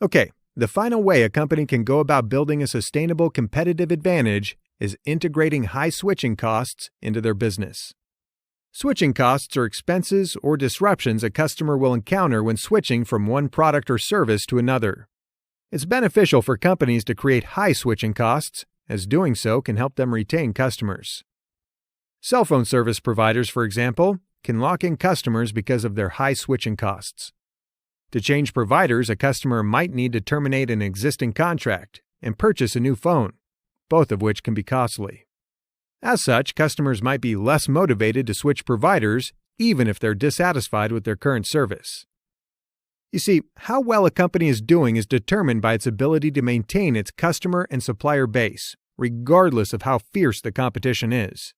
Okay, the final way a company can go about building a sustainable competitive advantage is integrating high switching costs into their business. Switching costs are expenses or disruptions a customer will encounter when switching from one product or service to another. It's beneficial for companies to create high switching costs, as doing so can help them retain customers. Cell phone service providers, for example, can lock in customers because of their high switching costs. To change providers, a customer might need to terminate an existing contract and purchase a new phone, both of which can be costly. As such, customers might be less motivated to switch providers even if they're dissatisfied with their current service. You see, how well a company is doing is determined by its ability to maintain its customer and supplier base, regardless of how fierce the competition is.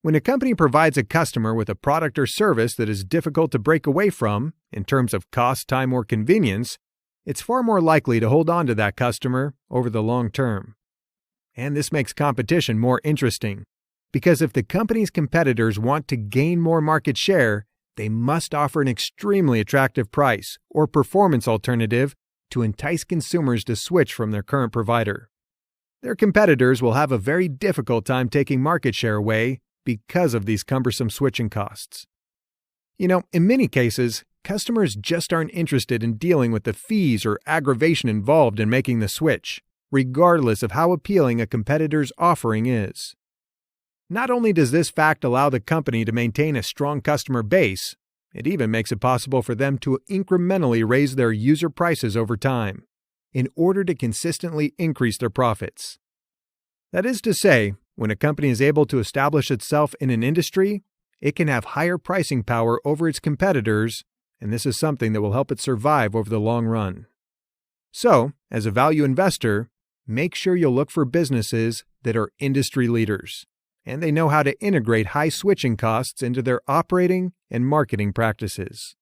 When a company provides a customer with a product or service that is difficult to break away from, in terms of cost, time, or convenience, it's far more likely to hold on to that customer over the long term. And this makes competition more interesting, because if the company's competitors want to gain more market share, they must offer an extremely attractive price or performance alternative to entice consumers to switch from their current provider. Their competitors will have a very difficult time taking market share away because of these cumbersome switching costs. In many cases, customers just aren't interested in dealing with the fees or aggravation involved in making the switch, regardless of how appealing a competitor's offering is. Not only does this fact allow the company to maintain a strong customer base, it even makes it possible for them to incrementally raise their user prices over time, in order to consistently increase their profits. That is to say, when a company is able to establish itself in an industry, it can have higher pricing power over its competitors, and this is something that will help it survive over the long run. So, as a value investor, make sure you'll look for businesses that are industry leaders, and they know how to integrate high switching costs into their operating and marketing practices.